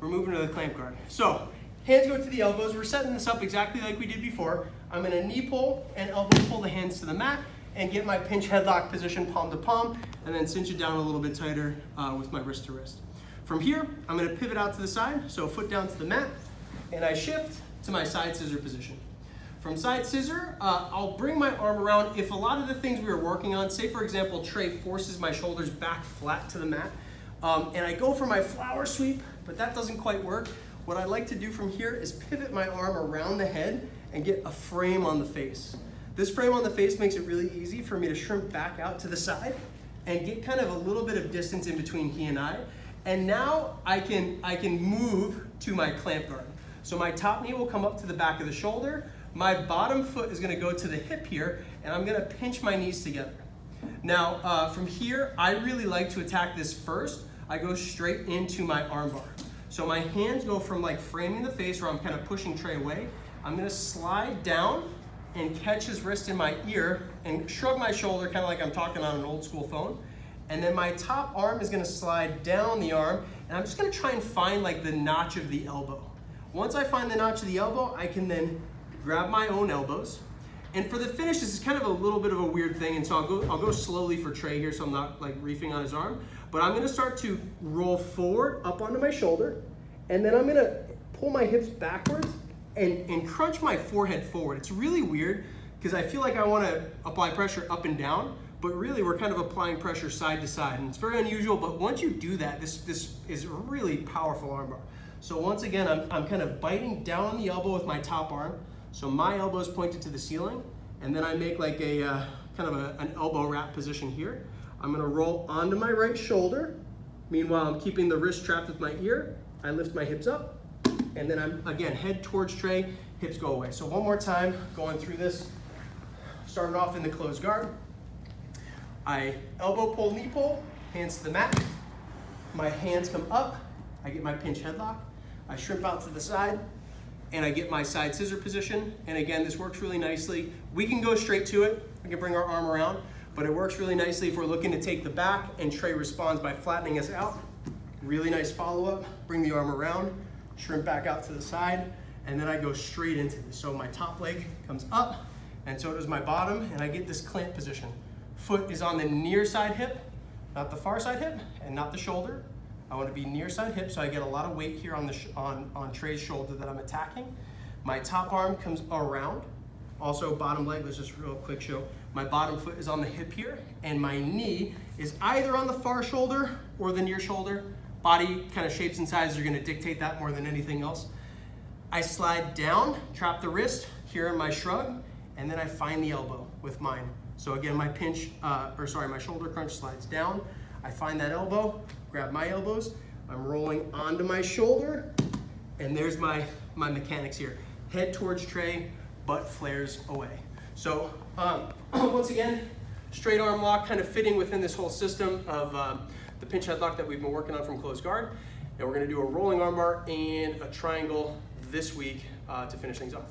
We're moving to the clamp guard. So hands go to the elbows. We're setting this up exactly like we did before. I'm gonna knee pull and elbow pull the hands to the mat and get my pinch headlock position palm to palm, and then cinch it down a little bit tighter with my wrist to wrist. From here, I'm gonna pivot out to the side, so foot down to the mat, and I shift to my side scissor position. From side scissor, I'll bring my arm around. If a lot of the things we were working on, say for example, Trey forces my shoulders back flat to the mat, and I go for my flower sweep, but that doesn't quite work. What I like to do from here is pivot my arm around the head and get a frame on the face. This frame on the face makes it really easy for me to shrimp back out to the side and get kind of a little bit of distance in between he and I. And now I can move to my clamp guard. So my top knee will come up to the back of the shoulder. My bottom foot is gonna go to the hip here, and I'm gonna pinch my knees together. Now, from here, I really like to attack this first. I go straight into my arm bar. So my hands go from like framing the face where I'm kind of pushing Trey away. I'm gonna slide down and catch his wrist in my ear and shrug my shoulder, kind of like I'm talking on an old school phone. And then my top arm is gonna slide down the arm, and I'm just gonna try and find like the notch of the elbow. Once I find the notch of the elbow, I can then grab my own elbows. And for the finish, this is kind of a little bit of a weird thing, and so I'll go slowly for Trey here so I'm not like reefing on his arm. But I'm gonna start to roll forward up onto my shoulder, and then I'm gonna pull my hips backwards and crunch my forehead forward. It's really weird because I feel like I wanna apply pressure up and down, but really we're kind of applying pressure side to side. And it's very unusual, but once you do that, this is a really powerful armbar. So once again, I'm kind of biting down on the elbow with my top arm. So my elbow is pointed to the ceiling, and then I make like a kind of an elbow wrap position here. I'm gonna roll onto my right shoulder. Meanwhile, I'm keeping the wrist trapped with my ear. I lift my hips up, and then I'm, again, head towards Trey, hips go away. So one more time, going through this, starting off in the closed guard. I elbow pull, knee pull, hands to the mat. My hands come up, I get my pinch headlock. I shrimp out to the side, and I get my side scissor position. And again, this works really nicely. We can go straight to it. We can bring our arm around, but it works really nicely if we're looking to take the back and Trey responds by flattening us out. Really nice follow-up. Bring the arm around, shrimp back out to the side, and then I go straight into this. So my top leg comes up, and so does my bottom, and I get this clamp position. Foot is on the near side hip, not the far side hip, and not the shoulder. I want to be near side hip, so I get a lot of weight here on on Trey's shoulder that I'm attacking. My top arm comes around. Also bottom leg, let's just real quick show. My bottom foot is on the hip here, and my knee is either on the far shoulder or the near shoulder. Body kind of shapes and sizes are gonna dictate that more than anything else. I slide down, trap the wrist here in my shrug, and then I find the elbow with mine. So again, my my shoulder crunch slides down. I find that elbow, grab my elbows, I'm rolling onto my shoulder, and there's my mechanics here. Head towards Trey, butt flares away. So once again, straight arm lock, kind of fitting within this whole system of the pinch headlock that we've been working on from closed guard. And we're gonna do a rolling armbar and a triangle this week to finish things off.